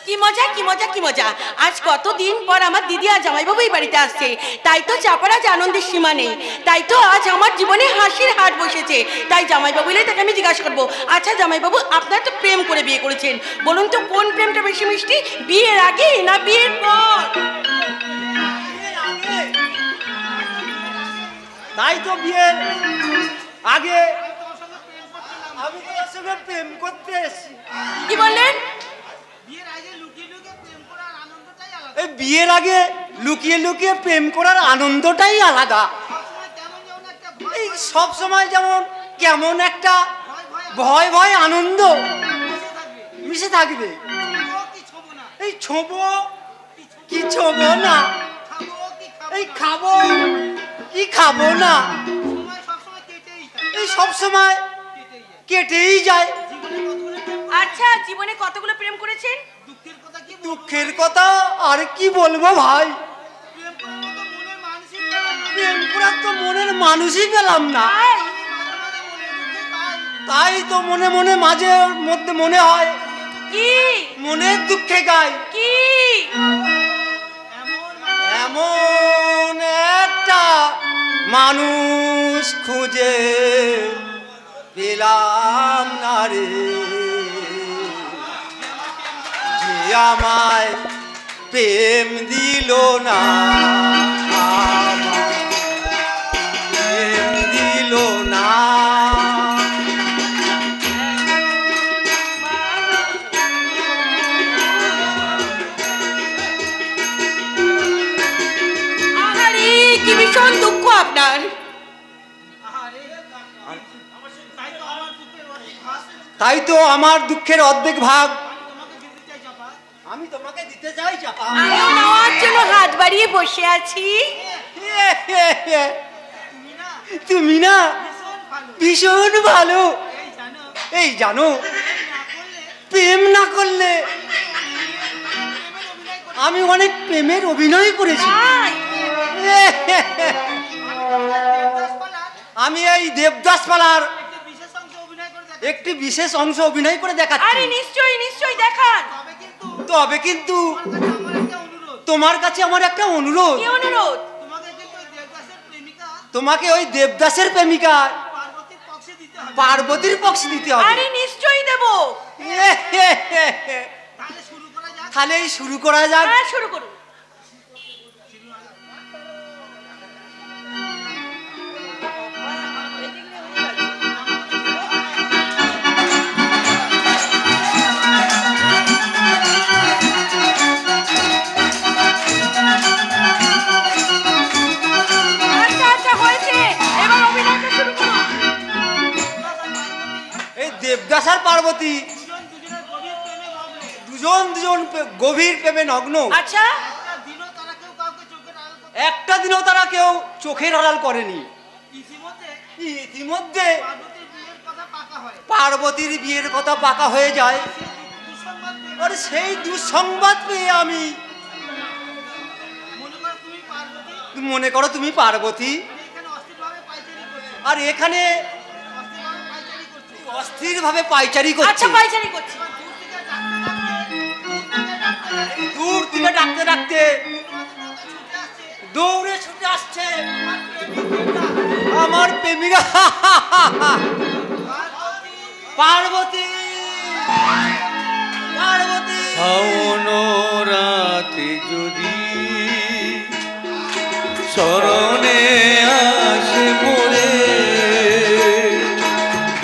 কি মজা কি মজা কি মজা, আজ কতদিন পর আমার দিদি আর জামাইবাবু এই বাড়িতে আসছে, তাই তো চাপার আজ আনন্দের সীমা নেই। তাই তো আজ আমার জীবনে হাসির হাট বসেছে। তাই জামাইবাবু এলে তাকে আমি জিজ্ঞাসা করবো, আচ্ছা জামাইবাবু আপনারা তো প্রেম করে বিয়ে করেছেন, বলুন তো কোন প্রেমটা বেশি মিষ্টি, বিয়ের আগে না বিয়ের পর? তাই তো বিয়ের আগে আমি তোর সঙ্গে প্রেম করতে এসেছি। কি বললেন? এই বিয়ের আগে লুকিয়ে লুকিয়ে প্রেম করার আনন্দটাই আলাদা। এই সব সময় যেমন কেমন একটা ভয় ভয় আনন্দ মিশে থাকবে। এই ছোবো কি ছোবো না, এই খাবো কি খাবো না, এই সব সময় কেটেই যায়। আচ্ছা জীবনে কতগুলো প্রেম করেছেন? দুঃখের কথা আর কি বলবো ভাই, প্রেম করার তো মনের মানুষই পেলাম না। তাই তো মনে মনে মাঝে মধ্যে মনে হয় কি মনের দুঃখে গাই কি এমন একটা মানুষ খুঁজে পেলাম না রে, যে আমায় প্রেম দিল না, প্রেম দিল না। আরে কি ভীষণ দুঃখ আপনার। তাই তো আমার দুঃখের অর্ধেক ভাগ আমি তোমাকে দিতে চাই চাপা। আমিও নেওয়ার জন্য হাত বাড়িয়ে বসে আছি। তুমি না ভীষণ ভালো। এই জানো প্রেম না করলে আমি অনেক প্রেমের অভিনয় করেছি। আমি এই দেবদাস পালার একটি বিশেষ অংশ অভিনয় করে দেখাচ্ছি। আরে নিশ্চয়ই নিশ্চয়ই দেখান। তবে কিন্তু তোমার কাছে আমার একটা অনুরোধ। কি অনুরোধ? তোমাকে ওই দেবদাসের প্রেমিকা পার্বতীর পক্ষে দিতে হবে। আরে নিশ্চয়ই দেব। তাহলে শুরু করা যাক। হ্যাঁ শুরু করুন। দেবদাস আর পার্বতী দুজন দুজন গভীর প্রেমে নগ্ন। আচ্ছা একটা দিনও তারা কেউ চোখের আড়াল করেনি। ইতিমধ্যে পার্বতীর বিয়ের কথা পাকা হয়ে যায়। আর সেই দুঃসংবাদ পেয়ে আমি মনে করো তুমি পার্বতী আর এখানে অস্থির ভাবে পাইচারি করছে। আচ্ছা পাইচারি করছে। দূর থেকে ডাকতে ডাকতে দৌড়ে ছুটে আসছে আমার প্রেমিকা পার্বতী। পার্বতী শাওন রাতে যদি শরণে আসে মোরে,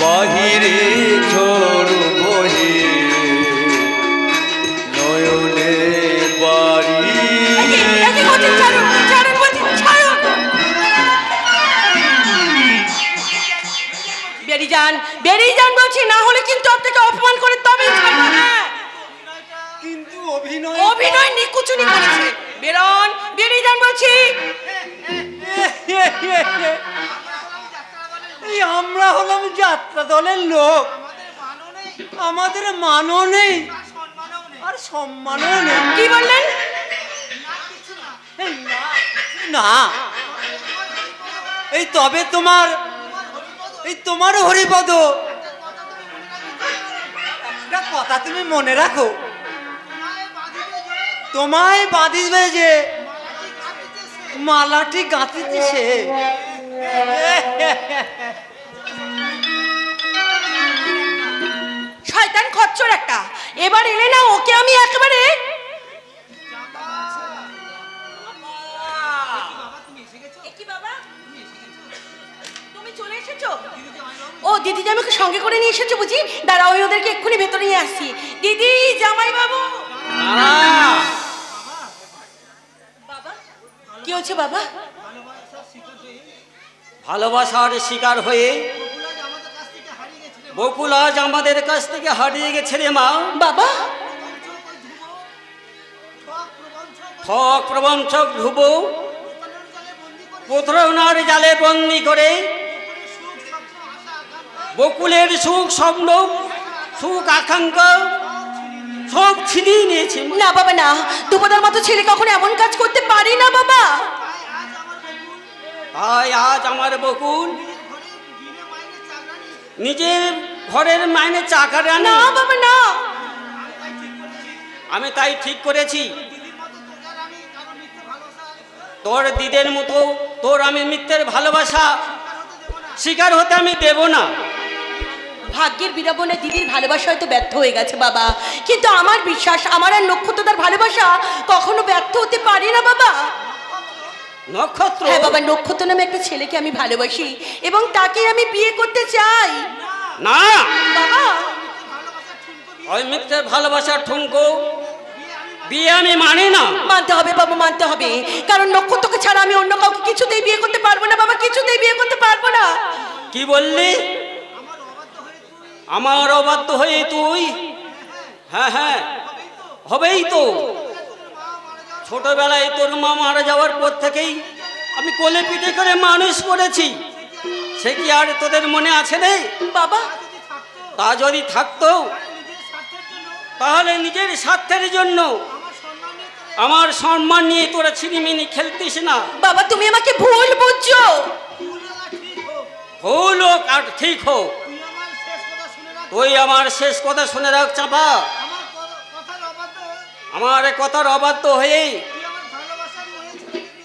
বাহিরে ঝড় বহে নয়নে বাড়ি। বেরিয়ে যান বলছি, না হলে কিন্তু আপনাকে অপমান করে তবেই ছাড়বো। কিন্তু অভিনয় অভিনয় নিকুচুনি করেছে। বেরোন, বেরিয়ে যান বলছি। এই আমরা হলাম যাত্রা দলের লোক, আমাদের মানও নেই আর সম্মানও নেই। কি বললেন? না এই তবে তোমার হরিপদ একটা কথা তুমি মনে রাখো, তোমায় বাঁধিবে যে মালাটি গাঁথিতেছে। শয়তান খচ্চর একটা, এবার এলে না ওকে আমি একেবারে। তুমি চলে এসেছো? ও দিদি আমাকে সঙ্গে করে নিয়ে এসেছো বুঝি? দাঁড়াও আমি ওদেরকে এক্ষুনি ভেতরে নিয়ে আসছি। দিদি, জামাই বাবু। বাবা কি হচ্ছে বাবা? ভালোবাসার শিকার হয়ে বকুল আজ আমাদের কাছ থেকে হারিয়ে গেছে রে মা। বাবা ঠক প্রবঞ্চক ধ্রুব প্রতারণার জালে বন্দি করে বকুলের সুখ স্বপ্ন সুখ আকাঙ্ক্ষা সব ছিনিয়ে নিয়েছে। না বাবা না, দুপদার মতো ছেলে কখনো এমন কাজ করতে পারি না বাবা। তাই আজ আমার বকুল নিজের ঘরের মাইনে চাকরানি। না বাবা না, আমি তাই ঠিক করেছি তোর দিদের মতো তোর আমি মিথ্যের ভালোবাসা শিকার হতে আমি দেব না। ভাগ্যের বিড়ম্বনায় দিদির ভালোবাসা হয়তো ব্যর্থ হয়ে গেছে বাবা, কিন্তু আমার বিশ্বাস আমার আর নক্ষত্রদার ভালোবাসা কখনো ব্যর্থ হতে পারে না বাবা। নক্ষত্র? হ্যাঁ বাবা, নক্ষত্র নামে একটা ছেলেকে আমি ভালোবাসি এবং তাকে আমি বিয়ে করতে চাই। না বাবা, ওই মিথ্যের ভালোবাসার ঠুনকো বিয়ে আমি মানি না। মানতে হবে বাবা, মানতে হবে, কারণ নক্ষত্রকে ছাড়া আমি অন্য কাউকে কিছুতেই বিয়ে করতে পারবো না বাবা, কিছুতেই বিয়ে করতে পারবো না। কি বললি? আমার অবাধ্য হয়ে তুই? হ্যাঁ হ্যাঁ হবেই তো। ছোটবেলায় তোর মা মারা যাওয়ার পর থেকেই আমি কোলে পিঠে করে মানুষ করেছি, সে কি আর তোদের মনে আছে রে বাবা? তা যদি থাকতো তাহলে নিজের স্বার্থের জন্য আমার সম্মান নিয়ে তোরা ছিনিমিনি খেলতিস না। বাবা তুমি আমাকে ভুল বুঝছো। ভুল হোক আর ঠিক হোক, তুই আমার শেষ কথা শুনে রাখ চাপা। আমার কথার অবাধ্য হয়ে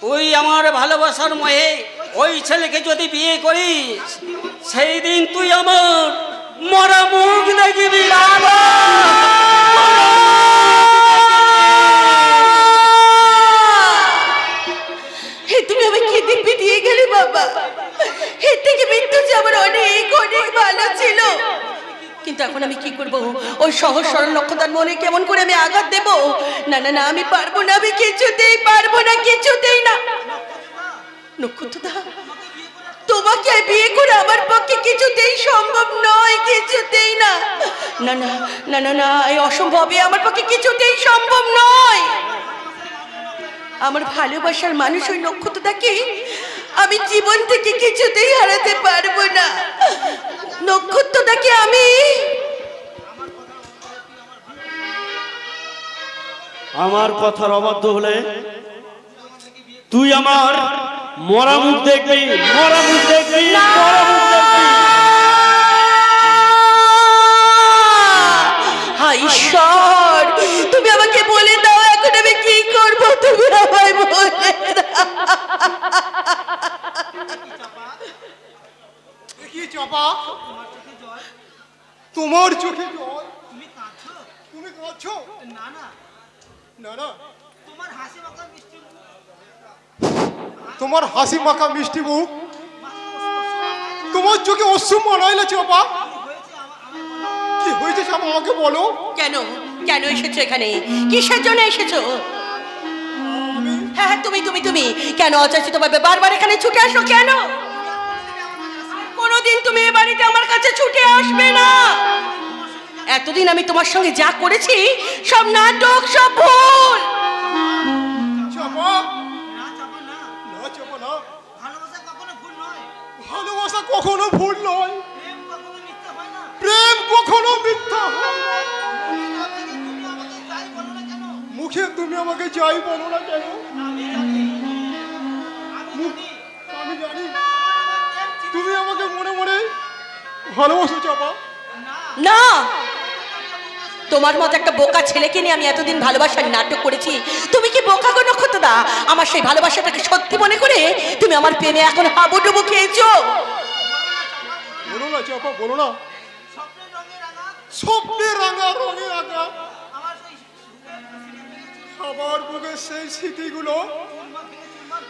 তুই আমার ভালোবাসার মোহে ওই ছেলেকে যদি বিয়ে করিস সেই দিন তুই আমার মরা মুখ দেখবি। বাবা তুমি আমাকে কি দিব্যি দিয়ে গেলে বাবা, এর থেকে মৃত্যু যে আমার অনেক অনেক ভালো ছিল, কিন্তু এখন আমি কি করব? ওই সহজ সরল নক্ষত্রার মনে কেমন করে আমি আঘাত দেব? না না না, আমি পারবো না, আমি কিছুতেই পারবো না, কিছুতেই না। নক্ষত্রদা, তোমাকে বিয়ে করে আমার পক্ষে কিছুতেই সম্ভব নয়, কিছুতেই না। না না না না না, এই অসম্ভবে আমার পক্ষে কিছুতেই সম্ভব নয়। আমার ভালোবাসার মানুষ ওই নক্ষত্রদাকে আমি জীবন থেকে কিছুতেই হারাতে পারবো না। নক্ষত্রদাকে আমি আমার কথার অবাধ্য হলে তুই আমার মরা মুখ দেখবি, মরা মুখ দেখবি, মরা মুখ দেখবি। হায় ঈশ্বর, তুমি আমাকে বলে দাও এখন আমি কি করবো, তুমি আমায় বলে দাও। কি চাপা, তোমার চোখে জল? তুমি কাঁদছো? না না না না, তোমার হাসি মাখা মিষ্টি মুখ, তোমার চোখে অশ্রু মানাইলে চাপা। কি হয়েছে চাপা আমাকে বলো। কেন কেন এসেছো এখানে? কিসের জন্য এসেছো? হ্যাঁ হ্যাঁ, তুমি তুমি তুমি কেন অযাচিত ভাবে বারবার এখানে ছুটে আসো কেন? কোনোদিন তুমি এ বাড়িতে আমার কাছে ছুটে আসবে না। এতদিন আমি তোমার সঙ্গে যা করেছি সব নাটক, সব ভুল। চাপা না, চাপা না, না চাপা না, ভালোবাসা কখনো ভুল নয়, প্রেম কখনো মিথ্যা হয় না। মুখে তুমি আমাকে যাই বলো না কেন, আমি জানি তুমি আমাকে মনে মনে ভালোবাসো চাপা। না, তোমার মতো একটা বোকা ছেলেকে নিয়ে আমি এতদিন ভালোবাসার নাটক করেছি। তুমি কি বোকা গো নক্ষত্রদা? আমার সেই ভালোবাসাটাকে সত্যি মনে করে তুমি আমার প্রেমে এখন হাবুডুবু খেয়েছো। বলো না চাপা, বলো না। স্বপ্নে রাঙা রঙে রাঙা আমার বুকের সেই স্মৃতিগুলো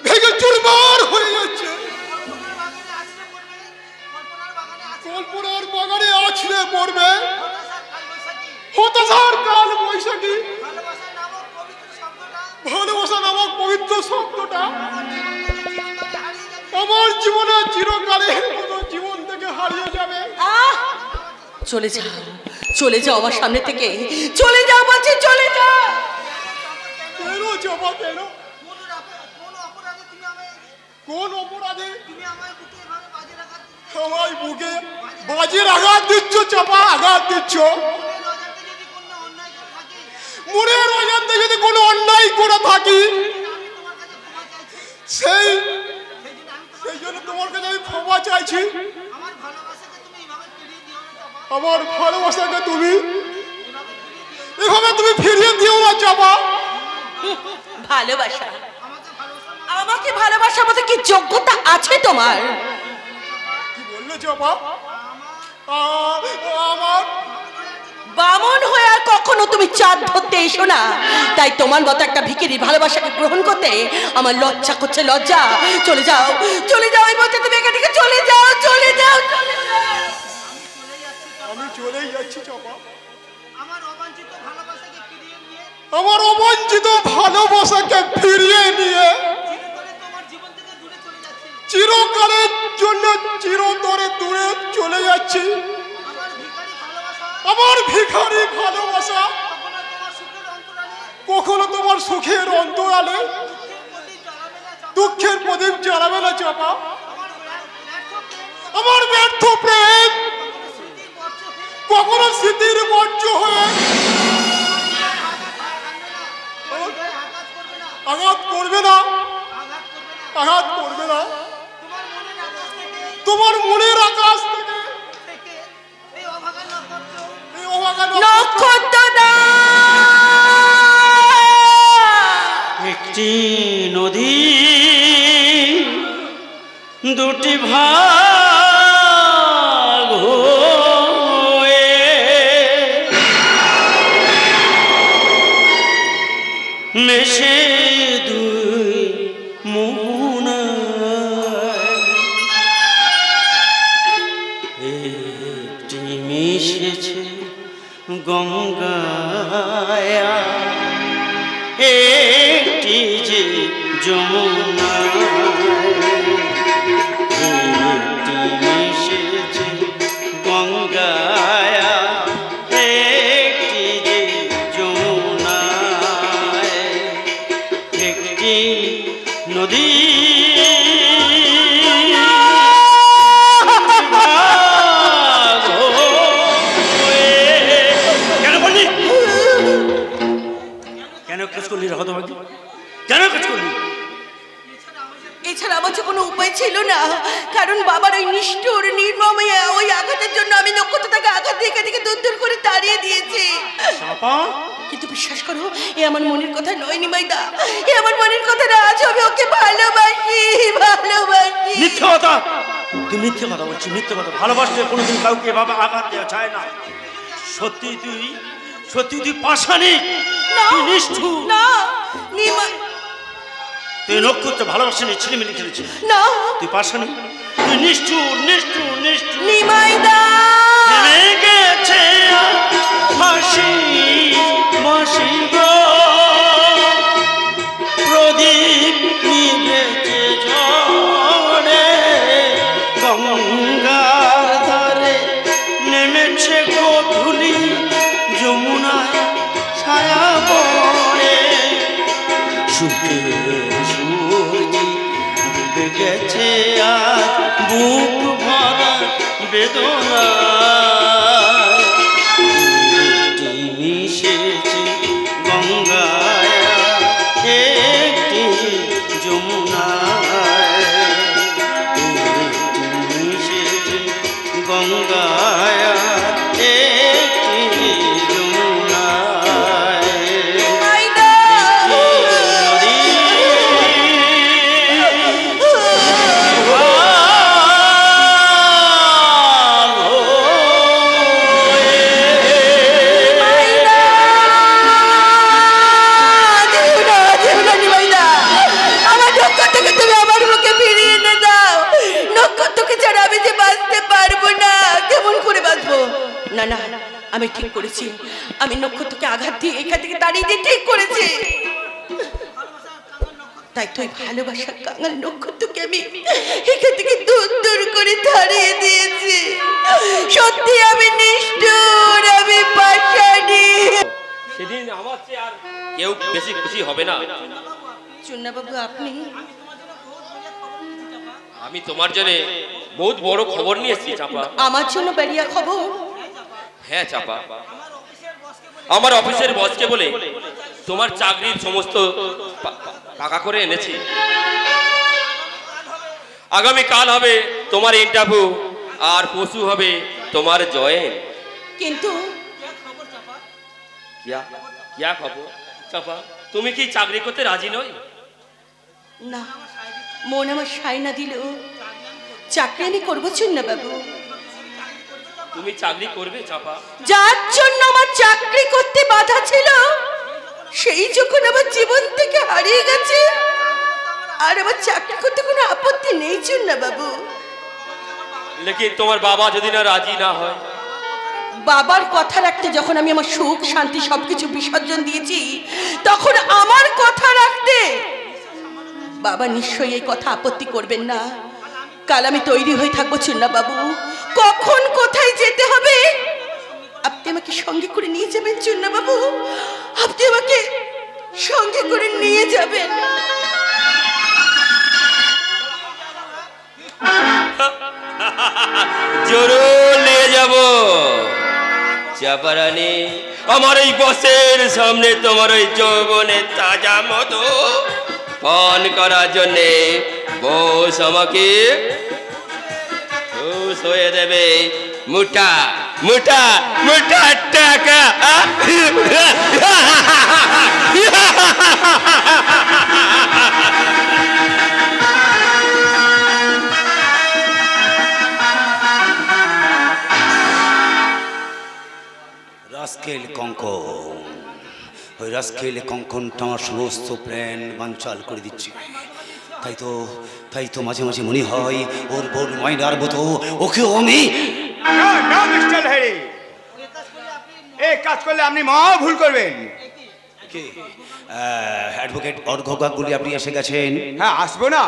ভেঙে চুরমার হয়ে যাচ্ছে। কল্পনার বাগানে আছড়ে পড়বে হতাশার কাল বৈশাখী। ভালোবাসা নামক পবিত্র শব্দটা আমার জীবনে চিরকালের মতো জীবন থেকে হারিয়ে যাবে। চলে যাও, চলে যাও আমার সামনে থেকে, চলে যাও বলছি, চলে যাও। কেন জমা কেন? কোন অপরাধে আমায় বুকে বাজির আঘাত দিচ্ছ চাপা, আঘাত দিচ্ছ? মনের অজান্তে যদি কোনো অন্যায় করে থাকি সেই জন্য তোমার কাছে আমি ক্ষমা চাইছি। আমার ভালোবাসাকে তুমি এভাবে তুমি ফিরিয়ে দিও না চাপা। ভালোবাসা? আমাকে ভালোবাসার মতো কি যোগ্যতা আছে তোমার? কি বললে চাপা? আমার বামন হয়ে আর কখনো তুমি চাঁদ ধরতে এসো না। তাই তোমার মতো একটা ভিখারি ভালোবাসাকে গ্রহণ করতে আমার লজ্জা করছে, লজ্জা। চলে যাও, চলে যাও, এই বলতে তুমি এখান থেকে চলে যাও, চলে যাও, চলে যাও। আমি চলেই যাচ্ছি চাপা। আমার অবাঞ্ছিত ভালোবাসাকে ফিরিয়ে নিয়ে আমার অবাঞ্ছিত ভালোবাসাকে ফিরিয়ে নিয়ে চিরতরে তোমার জীবন থেকে দূরে চলে যাচ্ছি। চিরকালের জন্য চিরতরে দূরে চলে যাচ্ছি। আমার ভিখারি ভালোবাসা কখনো তোমার সুখের অন্তরালে দুঃখের প্রদীপ জ্বালাবে না চাপা। আমার ব্যর্থ প্রেম কখনো স্মৃতির বর্জ্য হয়ে আঘাত করবে না, আঘাত করবে না। তোমার মনের আকাশ থেকে নক্ষত্রদা একটি নদী দুটি ভাগ হয়ে মেশে দুই মোহনায় একটি মিশেছে গঙ্গায় একটি যে যমুনায় একটি মিশেছে গঙ্গায় একটি যে যমুনায় একটি নদী এছাড়া আমার যে কোনো উপায় ছিল না, কারণ বাবার ওই নিষ্ঠুর নির্মম ওই আঘাতের জন্য আমি নক্ষত্রটাকে আঘাত দিয়ে এখান দূর দূর করে তাড়িয়ে দিয়েছি। কিন্তু বিশ্বাস করো, এ আমার মনের কথা নয় নিমাইদা, এ আমার মনের কথা না। আজ আমি ওকে ভালোবাসি, ভালোবাসি। মিথ্যে কথা, তুই মিথ্যে কথা বলছিস, মিথ্যে কথা। ভালোবাসলে কোনোদিন কাউকে এভাবে আঘাত দেওয়া যায় না। সত্যি তুই পাষাণী, তুই নিষ্ঠুর। না নিমাই, তুই নক্ষত্র ভালোবাসেনি, ছিলিমিলি খেলেছিস। না তুই পাষাণী, তুই নিষ্ঠুর, নিষ্ঠুর, নিষ্ঠুর। নিমাইদা থেমে গেছে হাসি মাসি গো, প্রদীপ নিভেছে ঝড়ে, গঙ্গার ধারে নেমেছে গোধূলি যমুনায় ছায়া পড়ে, সুখের সূর্যি ডুবে গেছে আর বুক ভরা বেদনা, মিশেছে গঙ্গায় একটি যমুনায়, মিশেছে গঙ্গায় একটি যমুনা। আমি ঠিক করেছি, আমি নক্ষত্রকে আঘাত দিয়ে এখান থেকে দাঁড়িয়ে দিয়ে ঠিক করেছি। তাই তো ভালোবাসার কাঙাল নক্ষত্রকে আমি এখান থেকে দূর দূর করে তাড়িয়ে দিয়েছি। সত্যি আমি নিষ্ঠুর, আমি পাষাণী। সেদিন আমার চেয়ে আর কেউ বেশি খুশি হবে না। চুন্না বাবু, আপনি? আমি তোমার জন্য বহুত বড় খবর নিয়ে এসেছি চাপা। আমার জন্য বেরিয়া খবর? হ্যাঁ চাপা, আমার অফিসের বসকে বলে তোমার চাকরির সমস্ত টাকা করে এনেছি। আগামী কাল হবে তোমার ইন্টারভিউ, আর পরশু হবে তোমার জয়েন। কিন্তু কিয়া খবর চাপা, তুমি কি চাকরি করতে রাজি নই? না, মন আমার সায় না দিল চাকরি আমি করবো চুন্না বাবু। তুমি চাকরি করবে চাপা? যার জন্য আমার চাকরি করতে বাধা ছিল, সেই যখন আমার জীবন থেকে হারিয়ে গেছে, আর আমার চাকরি করতে কোনো আপত্তি নেই চুন্না বাবু। লেকিন তোমার বাবা যদি না রাজি না হয়? বাবার কথা রাখতে যখন আমি আমার সুখ শান্তি সবকিছু বিসর্জন দিয়েছি, তখন আমার কথা রাখতে বাবা নিশ্চয়ই এই কথা আপত্তি করবেন না। কাল আমি তৈরি হয়ে থাকবো চুন্না বাবু, কখন কোথায় যেতে হবে আপনি আমাকে সঙ্গে করে নিয়ে যাবেন চুন্না বাবু, আপনি আমাকে সঙ্গে করে নিয়ে যাবেন। জরুর নিয়ে যাব চাপারানি। আমার এই বসের সামনে তোমার ওই যৌবনের তাজা মতো পান করার জন্যে বস আমাকে খুশ হয়ে দেবে মুঠা মুঠা মুঠা টাকা। রাস্কেল কঙ্কন, ওই রাস্কেল কঙ্কনটা আমার সমস্ত প্ল্যান বানচাল করে দিচ্ছে। তাই তো মাঝে মাঝে মনে হয় ওর বোন ময়নার মতো ওকেও আমি। মিস্টার হ্যারি, এই কাজ করলে আপনি মহা ভুল করবেন। অ্যাডভোকেট অর্ঘ্য গাঙ্গুলি, আপনি এসে গেছেন? হ্যাঁ, আসবো না।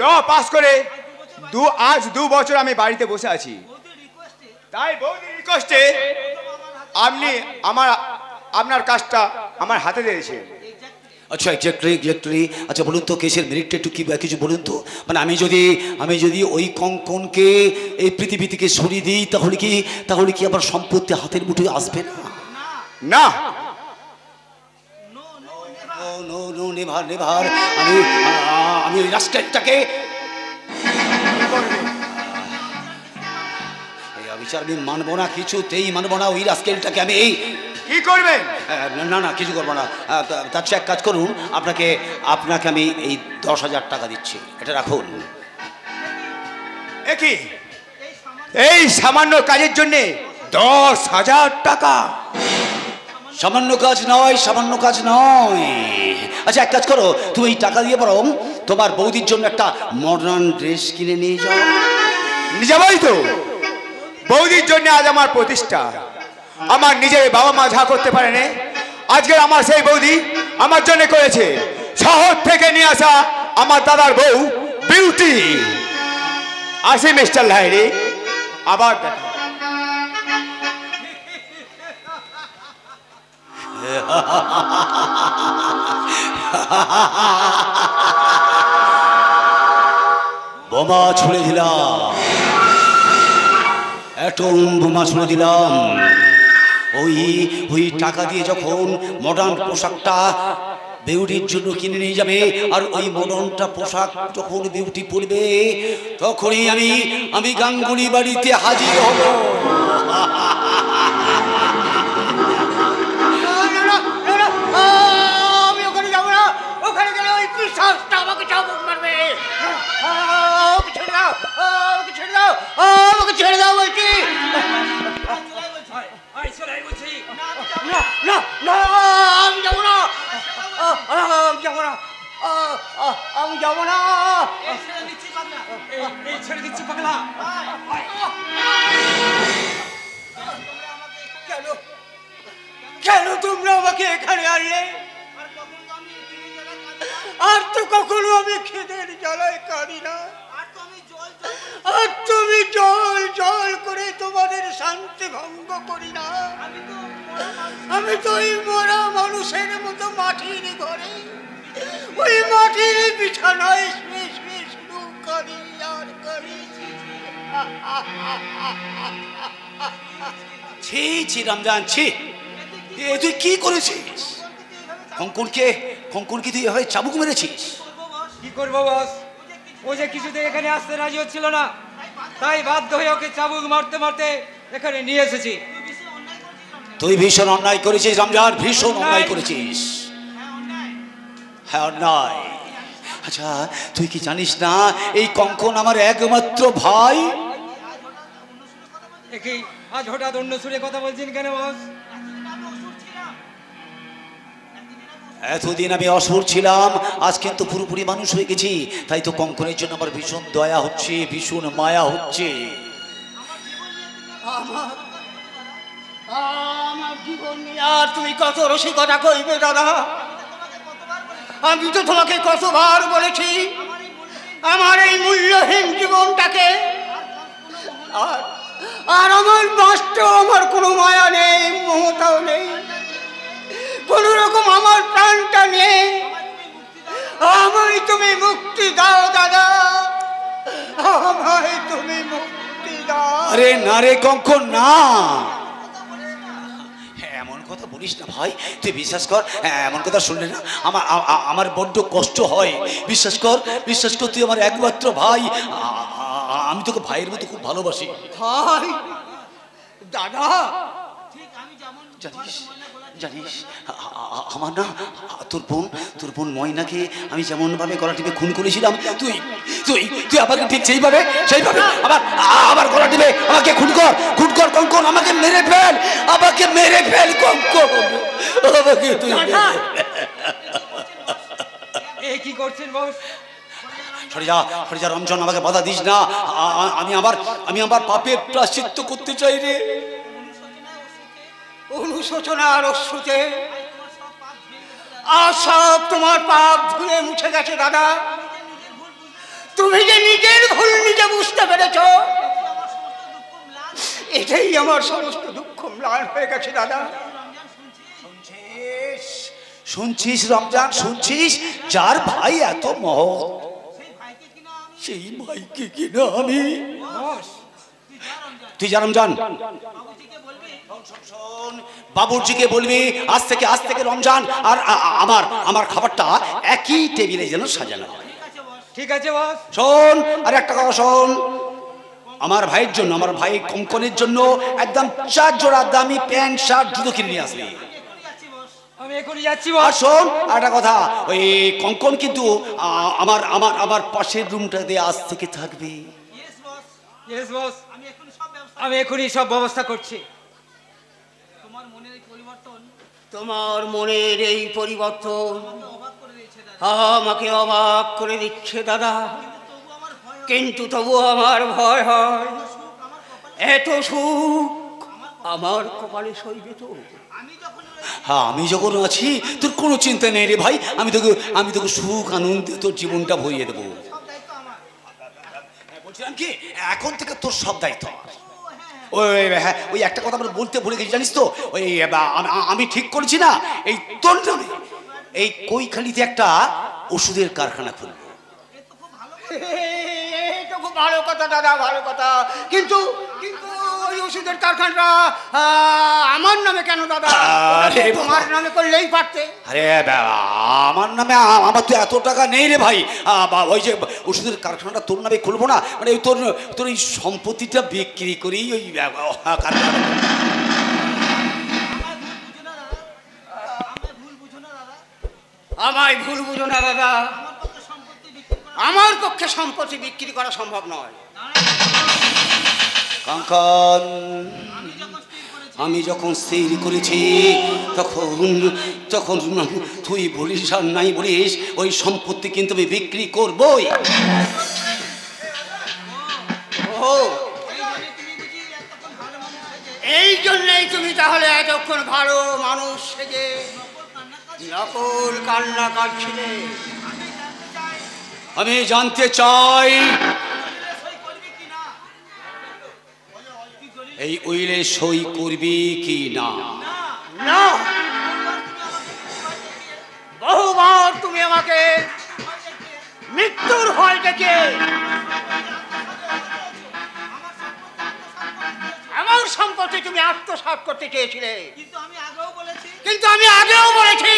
ল পাস করে আজ 2 বছর আমি বাড়িতে বসে আছি। তাই বৌদির রিকোয়েস্টে আপনি আপনার কাজটা আমার হাতে দিয়েছেন। আচ্ছা, এক্স্যাক্টলি। আচ্ছা বলুন তো, কেসের মেরিটটা একটু কিছু বলুন তো। মানে আমি যদি ওই কঙ্কনকে এই পৃথিবী থেকে সরিয়ে দিই, তাহলে কি আবার সম্পত্তি হাতের মুঠোয় আসবে না? না, নেভার। আমি ওই রাস্কেলটাকে আমি মানবো না, কিছুতেই মানবো না। ওই রাস্কেলটাকে আমি কি করবেন? না, কিছু করবো না। তার চেয়ে এক কাজ করুন, আপনাকে আমি এই 10,000 টাকা দিচ্ছি, এটা রাখুন। এই সামান্য কাজের জন্যে 10,000 টাকা? সামান্য কাজ নয়। আচ্ছা, এক কাজ করো, তুমি এই টাকা দিয়ে বরং তোমার বৌদির জন্য একটা মডার্ন ড্রেস কিনে নিয়ে যাও। নিয়ে যাবই তো। বৌদির জন্য আজ আমার প্রতিষ্ঠা। আমার নিজের বাবা মা যা করতে পারেনি, আজকে আমার সেই বৌদি আমার জন্য করেছে। শহর থেকে নিয়ে আসা আমার দাদার বউ বিউটি। আসি মিস্টার লাহিড়ী, আবার দেখা। বোমা ছুড়ে দিলাম, অ্যাটম বোমা ছুড়ে দিলাম। ওই টাকা দিয়ে যখন মডার্ন পোশাকটা বিউটির জন্য কিনে নিয়ে যাবে, আর ওই মডার্নটা পোশাক যখন বিউটি পরবে, তখনই আমি গাঙ্গুলি বাড়িতে হাজির হব। আমি ওখানে যাবো না। ওখানে গেলে ওই পিশাচটা আমাকে চাবুক মারবে। আমাকে ছেড়ে দাও বলছি। না, আমি যাবো না। ছেড়ে দিচ্ছি পাগলা। কেন কেন তোমরা আমাকে এখানে আনলে? আর তো কখনো আমি খিদের জ্বালায় কাঁদি না। আর তুমি জল জল করে তোমাদের শান্তি ভঙ্গ করি না। আমি তো ওই মরা মানুষের মতো মাটির ঘরে ওই মাটির বিছানায় শুয়ে শুয়ে শুধু কাঁদি আর কাঁদি। ছি ছি রমজান, ছি, এ তুই কি করেছিস? কঙ্কনকে তুই এভাবে চাবুক মেরেছিস? কি করবো বস, ও যে কিছুতে এখানে আসতে রাজি হচ্ছিল না, তাই বাধ্য হয়ে ওকে চাবুক মারতে মারতে এখানে নিয়ে এসেছি। তুই ভীষণ অন্যায় করেছিস রমজান, ভীষণ অন্যায় করেছিস। হ্যাঁ অন্যায়। আচ্ছা তুই কি জানিস না এই কঙ্কন আমার একমাত্র ভাই? দেখি আজ হঠাৎ অন্য সুরে কথা বলছেন কেন বস? এতদিন আমি অসুর ছিলাম, আজ কিন্তু পুরোপুরি মানুষ হয়ে গেছি। তাই তো কঙ্কনের জন্য আমার ভীষণ দয়া হচ্ছে, ভীষণ মায়া হচ্ছে। আমার জীবন নিয়ে আর তুমি কত রসিকতা কইবে দাদা? আমি তো তোমাকে কতবার বলেছি আমার এই মূল্যহীন জীবনটাকে, আর আমার বাঁচতেও আমার কোনো মায়া নেই, মমতাও নেই, কোন রকম আমার প্রাণটা নেই। আমায় তুমি মুক্তি দাও দাদা, আমায় তুমি মুক্তি দাও। আরে না রে কঙ্কন না, এমন কথা বলিস না ভাই, তুই বিশ্বাস কর, এমন কথা শুনলে না আমার বড্ড কষ্ট হয়। বিশ্বাস কর, তুই আমার একমাত্র ভাই। আমি তোকে ভাইয়ের মতো খুব ভালোবাসি। ভাই দাদা, জানিস আমার না তোর বোন ময়নাকে আমি যেমন ভাবে গলা টিপে খুন করেছিলাম, তুই তুই তুই আমাকে ঠিক সেইভাবে আবার গলা টিপে আমাকে খুন কর কঙ্কন, আমাকে মেরে ফেল কঙ্কন, আমাকে তুই কি করছেন বস? সরে যা রমজান, আমাকে বাধা দিস না। আমি আবার পাপের প্রায়শ্চিত্ত করতে চাই রে। অনুশোচনা আর অশ্রুতে আর সব তোমার পাপ ধুয়ে মুছে গেছে দাদা। তুমি যে নিজের ভুল নিজে বুঝতে পেরেছ, এটাই আমার সমস্ত দুঃখ ম্লান হয়ে গেছে দাদা। শুনছিস রমজান, শুনছিস? যার ভাই এত মহৎ, সেই ভাইকে কিনা আমি। তুই যা রমজান, বাবুর্চিকে বলবি আজ থেকে রমজান আর আমার খাবারটা একই টেবিলে যেন সাজানো হয়। ঠিক আছে বস। শোন, আর একটা কথা শোন, আমার ভাইয়ের জন্য, আমার ভাই কঙ্কনের জন্য একদম 4 জোড়া দামি প্যান্ট শার্ট জুতো কিনে নিয়ে আসবি। আমি এখনই যাচ্ছি আর বস। শোন আর একটা কথা, ওই কঙ্কন কিন্তু আমার পাশের রুমটাতে আজ থেকে থাকবে। ইয়েস বস, আমি এখনই সব ব্যবস্থা করছি। তোমার মনের এই পরিবর্তন আমাকে অবাক করে দিচ্ছে দাদা, কিন্তু তবুও আমার ভয় হয়। এত সুখ আমার কপালে সইবে তো? হ্যাঁ, আমি যখন আছি তোর কোনো চিন্তা নেই রে ভাই। আমি তোকে সুখ আনন্দে তোর জীবনটা ভরিয়ে দেবো। বলছিলাম কি, এখন থেকে তোর সব দায়িত্ব। ওই একটা কথা আমরা বলতে ভুলে গেছি জানিস তো, আমি ঠিক করেছি না এই তোর নামে এই কৈখালিতে একটা ওষুধের কারখানা খুলবো। এটা খুব ভালো কথা দাদা, ভালো কথা, কিন্তু ওই ওষুধের কারখানাটা আমার নামে কেন দাদা? তোমার নামে করলেই পারতে। আরে আমার নামে, আমার তো এত টাকা নেই রে ভাই। ওই যে ওষুধের কারখানাটা তোর নামে খুলবো না, মানে তোর এই সম্পত্তিটা বিক্রি করেই ওই কারখানা। আমায় ভুল বুঝো না দাদা, আমার পক্ষে সম্পত্তি বিক্রি করা সম্ভব নয়। কঙ্কন, আমি যখন স্থির করেছি তখন তুই বলিস আর নাই বলিস, ওই সম্পত্তি কিন্তু আমি বিক্রি করবই। এই জন্যই তুমি তাহলে এতক্ষণ ভালো মানুষ সেজে নকল কান্না কাঁদছিলে? আমি জানতে চাই এই উইলে সই করবি কি না? না, বহুবার তুমি আমাকে মৃত্যুর ভয় ডেকে আমার সম্পত্তি তুমি আত্মসাৎ করতে চেয়েছিলে, কিন্তু আমি আগেও বলেছি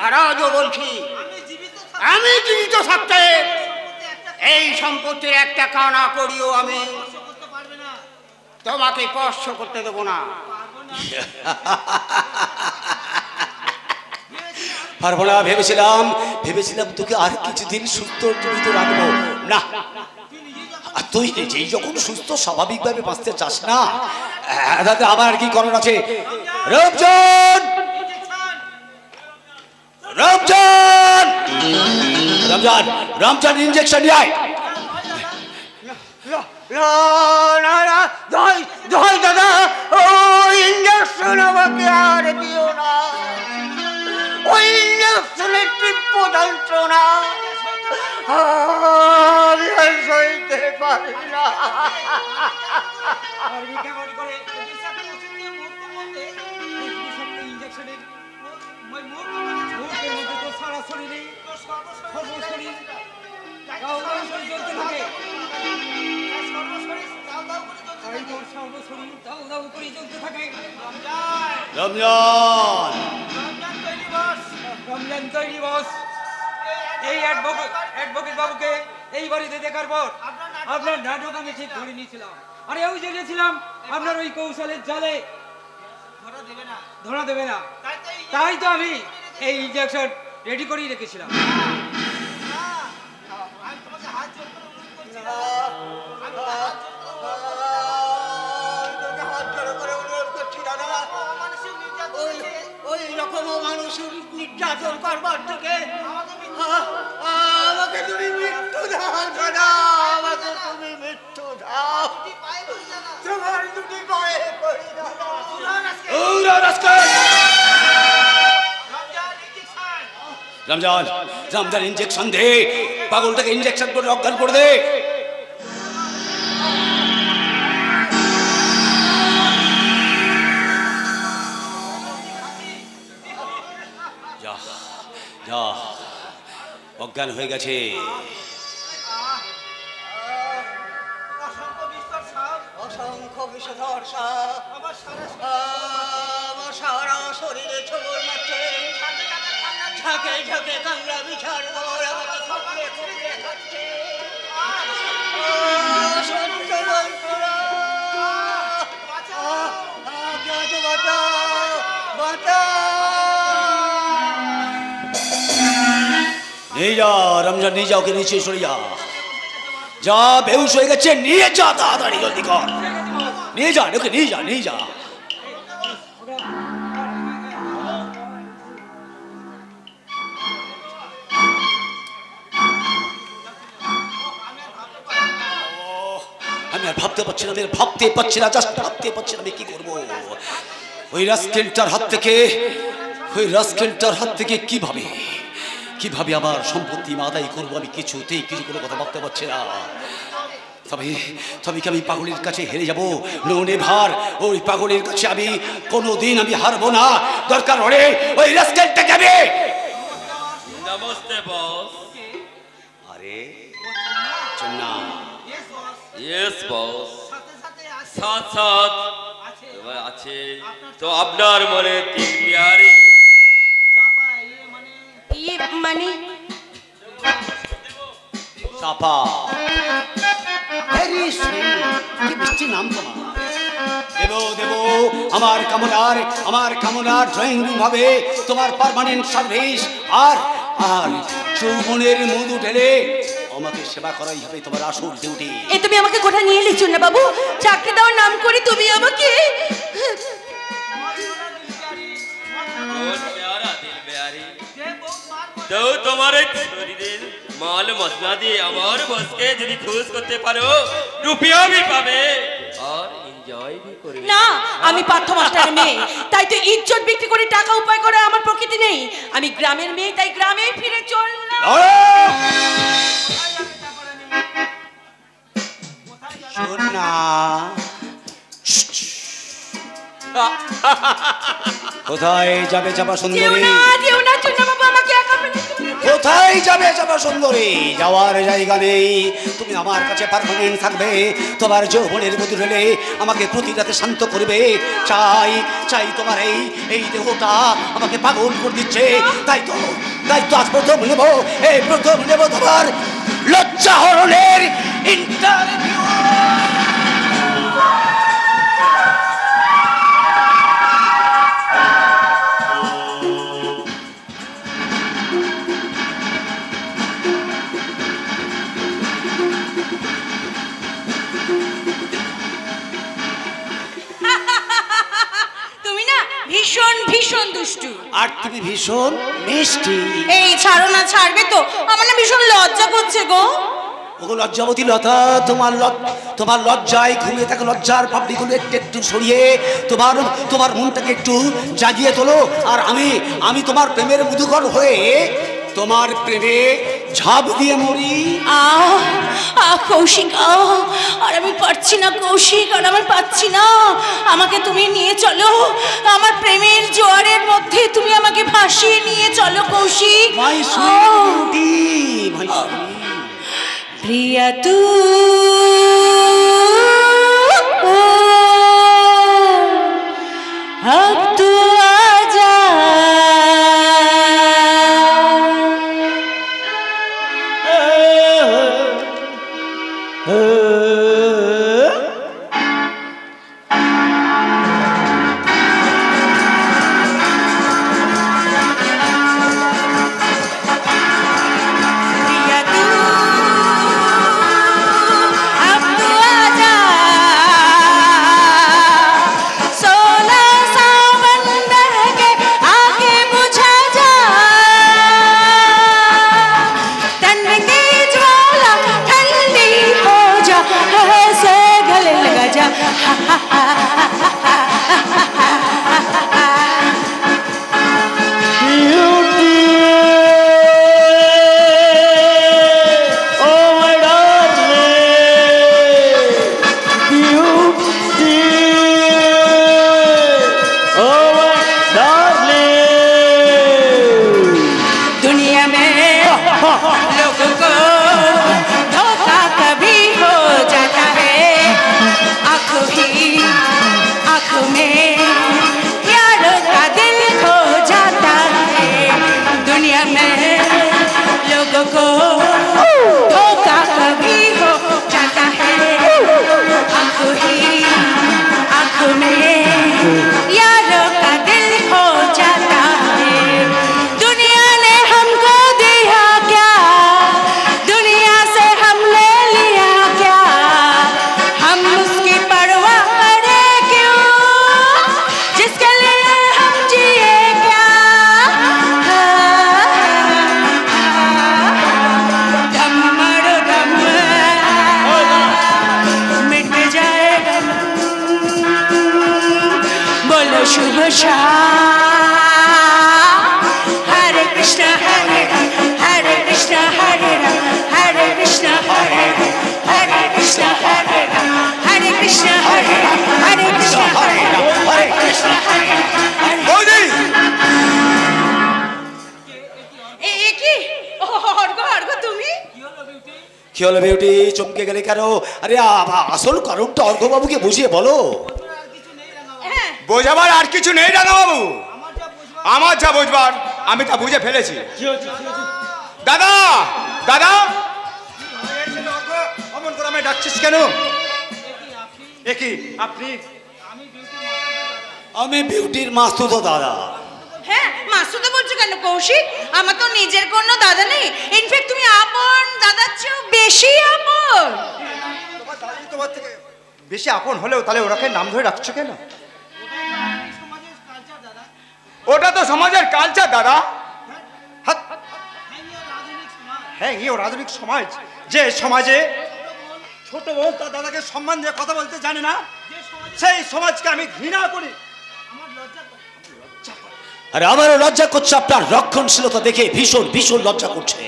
আর আজও বলছি, আমি জীবিত থাকতে এই সম্পত্তির একটা কানা করিও আমি তোমাকে স্পর্শ করতে দেবো না। পারবো না, ভেবেছিলাম তোকে আর কিছুদিন সুস্থ জীবিত রাখবো না। আর তুই নিজেই যখন সুস্থ স্বাভাবিকভাবে বাঁচতে চাস না, তাতে আমার কি করার আছে? রমজান, রমজান, রমজান, রমজান, ইঞ্জেকশন নিয়ে আয়। দাদা, ওই ইঞ্জেকশন আমাকে আর দিও না। ওই ইঞ্জেকশনের তীব্র যন্ত্রণা আমি আর সইতে পারি না। রমজান তৈরি বস। এই অ্যাডভোকেট বাবুকে এই বাড়িতে দেখার পর আপনার নাটক আমি ঠিক ধরে নিয়েছিলাম, আর এও জেনেছিলাম আপনার ওই কৌশলের জালে ধরা দেবে না। তাই তো আমি এই ইনজেকশন রেডি করেই রেখেছিলাম। ওই রকম মানুষের নির্যাতন করবার থেকে আমাকে তুমি মৃত্যু দাও দাদা, আমাকে তুমি মৃত্যু দাও। তোমার দুটি পায়ে পড়ি রমজান, রমজান ইঞ্জেকশন দে, পাগলটাকে ইঞ্জেকশন করে অজ্ঞান করে দে। যা যা, অজ্ঞান হয়ে গেছে। অসংখ্য বিষধর সাপ আমার সারা শরীরে ছোবল মারছে, ঝাঁকে ঝাঁকে কামড়া বিছার বল আমাকে থাকলে খুঁজে খাচ্ছে। সত্য বন্ধুরা, বাঁচাও, বাঁচাও। নিয়ে যা রমজান, নিয়ে যা, ওকে নিচে সরে যা। যা, বেহুশ হয়ে গেছে, নিয়ে যা, তাড়াতাড়ি জলদি কর, নিয়ে যা, ওকে নিয়ে যা, নিয়ে যা। আমি আর ভাবতে পারছি না, জাস্ট ভাবতে পারছি না আমি কি করবো। ওই রাস্কেলটার হাত থেকে কিভাবে আমার সম্পত্তি আদায় করবো, আমি কিছু কোনো কথা ভাবতে পারছি না। তবে কি আমি পাগলের কাছে হেরে যাবো? নে ভার, ওই পাগলের কাছে আমি কোনোদিন আমি হারবো না। দরকার হলে ওই রাস্কেলটাকে আমি। নমস্তে বস। আরে চন্না। Yes boss. সাথ আছে তো আপনার মনে তিন প্যারি মানে চাপা। কি মিষ্টি নাম তোমার। দেব আমার কামনার ড্রয়িং রুম হবে তোমার পার্মানেন্ট সার্ভিস। আর যৌবনের মধু ঢেলে আমাকে সেবা করাই হবে তোমার আসল ডিউটি। এ তুমি আমাকে কোথায় নিয়ে এলি চন্না বাবু? চাকরি দেওয়ার নাম করে তুমি আমাকে তো তোমার শরীরের মাল মশলা দিয়ে আমার বসকে যদি খুশ করতে পারো, রুপিয়া भी পাবে আর জয়ই করবে না, আমি পার্থ মাস্টারের মেয়ে, তাই তো ইজ্জত বিক্রি করে টাকা উপায় করে আমার প্রকৃতি নেই। আমি গ্রামের মেয়ে, তাই গ্রামেই ফিরে চললাম। শোন না, কোথায় যাবে চাপা যেও সুন্দরী? না, যেও না, চন্দ্রবাবু, আমাকে একা ফেলে চলে যেও। কোথায় যাবে চাপা সুন্দরী? যাওয়ার জায়গা নেই, তুমি আমার কাছে পার্মানেন্ট থাকবে। তোমার যৌবনের মধুর হলে আমাকে প্রতি রাতে শান্ত করবে। চাই চাই তোমার এই দেহটা আমাকে পাগল করে দিচ্ছে। তাই তো আজ প্রথম নেব, প্রথম নেব তোমার লজ্জা হরণের ইন্টারভিউ। তুমি না ভীষণ ভীষণ দুষ্টু, আর তুমি ভীষণ মিষ্টি। এই ছাড়ো না, ছাড়বে তো? আমার না ভীষণ লজ্জা করছে গো। ওগো লজ্জাবতী লতা, তোমার লজ্জায় ঘুমিয়ে থাকা লজ্জার পাপড়িগুলো একটু একটু সরিয়ে তোমার মনটাকে একটু জাগিয়ে তোলো। আর আমি তোমার প্রেমের মুদুকর হয়ে তোমার প্রেমে ঝাঁপ দিয়ে মরি। কৌশিক, আর আমি পারছি না কৌশিক, আর আমি পাচ্ছি না। আমাকে তুমি নিয়ে চলো, আমার প্রেমের জোয়ারের মধ্যে তুমি আমাকে ভাসিয়ে নিয়ে চলো কৌশিক। মাই সুইট বিউটি, মাই প্রিয়া তু अब तू आजा, কি হলো বিউটি, চমকে গেলে কেন? আরে আসল কারণটা অর্ঘবাবুকে বুঝিয়ে বলো। বোঝাবার আর কিছু নেই রাঙাবাবু, আমার যা বুঝবার আমি তা বুঝে ফেলেছি। দাদা দাদা, অমন করে আমায় ডাকছিস কেন? আমি বিউটির মাস্তুতো দাদা। হ্যাঁ, মাসুদা বলছো কেন কৌশিক? আমার তো নিজের কোনো দাদা নেই। ইনফ্যাক্ট তুমি আপন দাদার চেয়েও বেশি আপন। তোমার থেকে বেশি আপন হলেও তাহলে ওরাকে নাম ধরে রাখছো কেন? ওটা তো সমাজের কালচার দাদা। হ্যাঁ, এই রাজনৈতিক সমাজ, যে সমাজে ছোট বউ তার দাদাকে সম্মান দিয়ে কথা বলতে জানে না, যে সমাজে সেই সমাজকে আমি ঘৃণা করি। আরে আমারও লজ্জা করছে, আপনার রক্ষণশীলতা দেখে ভীষণ ভীষণ লজ্জা করছে।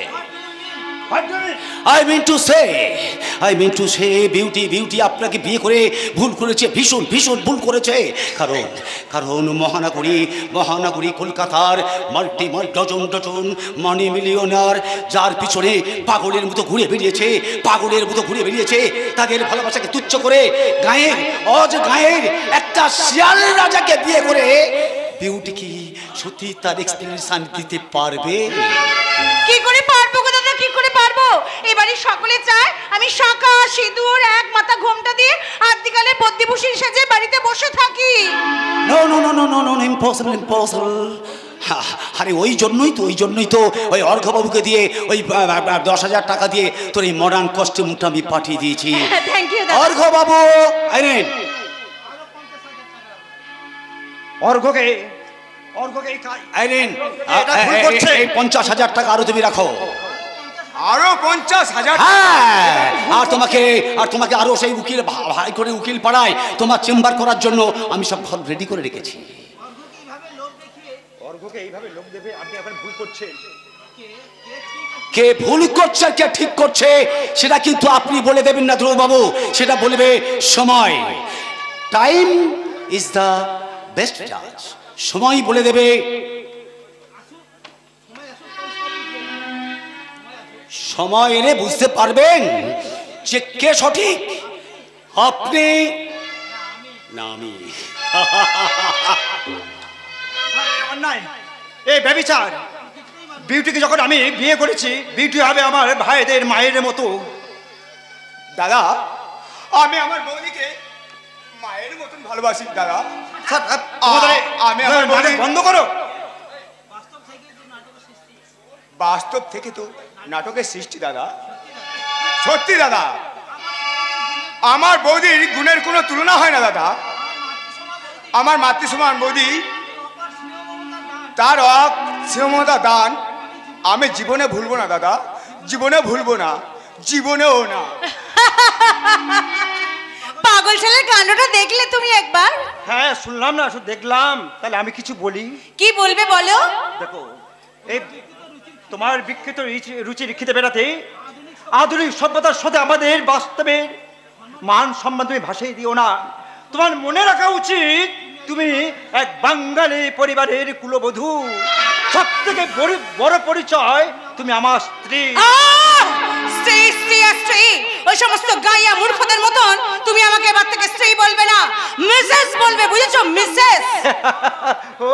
I mean to say beauty আপনাকে বিয়ে করে ভুল করেছে, ভীষণ ভীষণ ভুল করেছে। কারণ মহানগরী কলকাতার মাল্টি ডজন মানি মিলিয়নার যার পিছনে পাগলের মতো ঘুরে বেরিয়েছে, তাদের ভালোবাসাকে তুচ্ছ করে গায়ের একটা শিয়াল রাজাকে বিয়ে করে বিউটি কি সত্যি তার এক্সপিরিয়েন্স দিতে পারবে? কি করে পারবো গো দাদা, কি করে পারবো? এবারে সকলে চায় আমি শাঁখা সিঁদুর এক মাথা ঘোমটা দিয়ে আদিকালে বদ্যিভূষণ সেজে বাড়িতে বসে থাকি। No impossible. আরে ওই জন্যই তো ওই অর্ঘবাবুকে দিয়ে ওই 10,000 টাকা দিয়ে তোর এই মডার্ন কস্টিউমটা আমি পাঠিয়ে দিয়েছি। থ্যাংক ইউ দাদা। অর্ঘবাবু আইরেন অর্ঘকে আইরেন এটা ভুল করছে। এই 50,000 টাকা আরো তুমি রাখো। আরো 50,000? হ্যাঁ, আর তোমাকে আরো সেই ভাই করে উকিল পাড়ায় তোমার চেম্বার করার জন্য আমি সব ঘর রেডি করে রেখেছি। অর্ঘকে এইভাবে লোক দেবে, আপনি এখন ভুল করছেন। কে ভুল করছে আর কে ঠিক করছে সেটা কিন্তু আপনি বলে দেবেন না ধ্রুববাবু, সেটা বলবে সময়। টাইম ইজ দ্য বেস্ট জাজ। সময় বলে দেবে। সময় এলে বুঝতে পারবেন যে কে সঠিক, আপনি না আমি। অন্যায়, এই ব্যভিচার। বিউটিকে যখন আমি বিয়ে করেছি, বিউটি হবে আমার ভাইদের মায়ের মতো। দাদা, আমি আমার বৌদিকে মায়ের মতন ভালোবাসি দাদা। আমি আমার বৌদি বন্ধ করো। বাস্তব থেকে তো নাটকের সৃষ্টি দাদা, সত্যি দাদা। আমার বৌদির গুণের কোনো তুলনা হয় না দাদা। আমার মাতৃসমান বৌদি, তার অক্ষমতা দান আমি জীবনে ভুলবো না দাদা, জীবনেও না। পাগল ছেলের কাণ্ডটা দেখলে তুমি একবার? হ্যাঁ শুনলাম না, শুধু দেখলাম। তাহলে আমি কিছু বলি। কি বলবে বলো? দেখো, এই তোমার বিকৃত রুচি লিখিতে বেড়াতে আধুনিক সভ্যতার সাথে আমাদের বাস্তবের মান সম্মান তুমি ভাসাই দিও না। তোমার মনে রাখা উচিত তুমি এক বাঙালি পরিবারের কুলবধূ। সব থেকে বড় পরিচয় তুমি আমার স্ত্রী। স্ত্রী ওই সমস্ত গাইয়া মূর্খদের মতন তুমি আমাকে এবার থেকে স্ত্রী বলবে না, মিসেস বলবে, বুঝেছো? মিসেস। ও,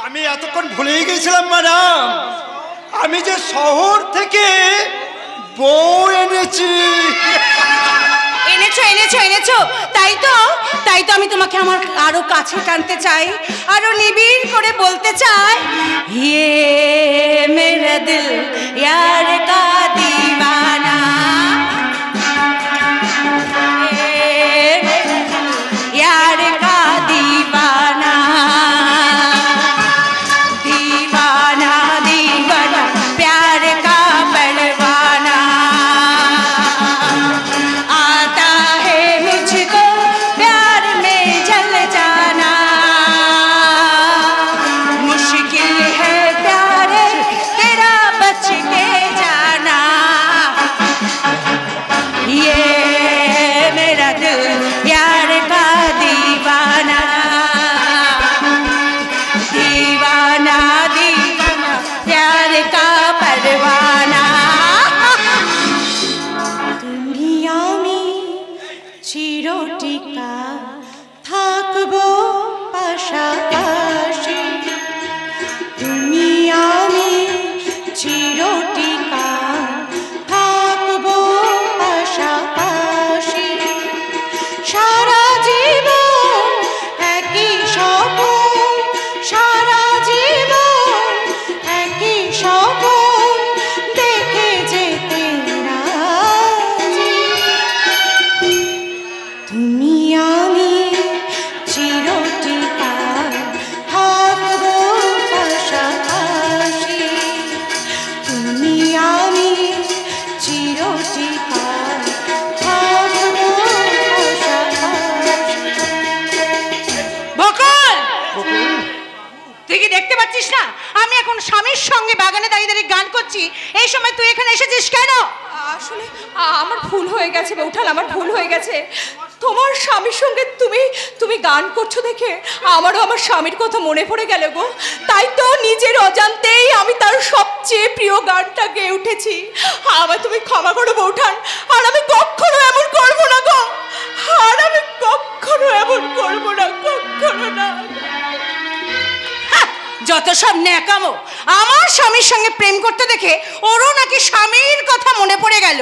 আমি এতক্ষণ ভুলেই গেছিলাম ম্যাডাম, আমি যে শহর থেকে বউ এনেছি। এনেছো। তাই তো আমি তোমাকে আমার আরো কাছে টানতে চাই, আরো নিবিড় করে বলতে চাই, ইয়ে মেরা দিল यार का दीवाना, यार का दीवाना, दीवाना दीवाना प्यार का परवाना, आता है मुझको प्यार में जल जाना, मुश्किल है प्यार तेरा बच के जाना, ये मेरा दिल यार का दीवाना, दीवाना दीवाना प्यार का परवाना। दुनिया में চিরটিকা থাকবো পাশাপাশি, দুনিয়া মে চিরটিকা থাকবো পাশাপাশি, সারা জীবন একই স্বপন, সারা জীবন একই স্বপন দেখে যেতে রাজি, তুমি আমি চিরটিকা থাকবো পাশাপাশি। দেখছিস না আমি এখন স্বামীর সঙ্গে বাগানে দাঁড়িয়ে দাঁড়িয়ে গান করছি, এই সময় তুই এখানে এসেছিস কেন? আসলে আমার ভুল হয়ে গেছে বৌঠান, আমার ভুল হয়ে গেছে। তোমার স্বামীর সঙ্গে তুমি গান করছো দেখে আমারও আমার স্বামীর কথা মনে পড়ে গেল গো। তাই তো নিজের অজান্তেই আমি তার সবচেয়ে প্রিয় গানটা গেয়ে উঠেছি। আমায় তুমি ক্ষমা করো বৌঠান, আর আমি কখনো এমন করবো না গো, আর আমি কখনো এমন করবো না, কখনো না। যত সব ন্যাকামো! আমার স্বামীর সঙ্গে প্রেম করতে দেখে ওরও নাকি স্বামীর কথা মনে পড়ে গেল।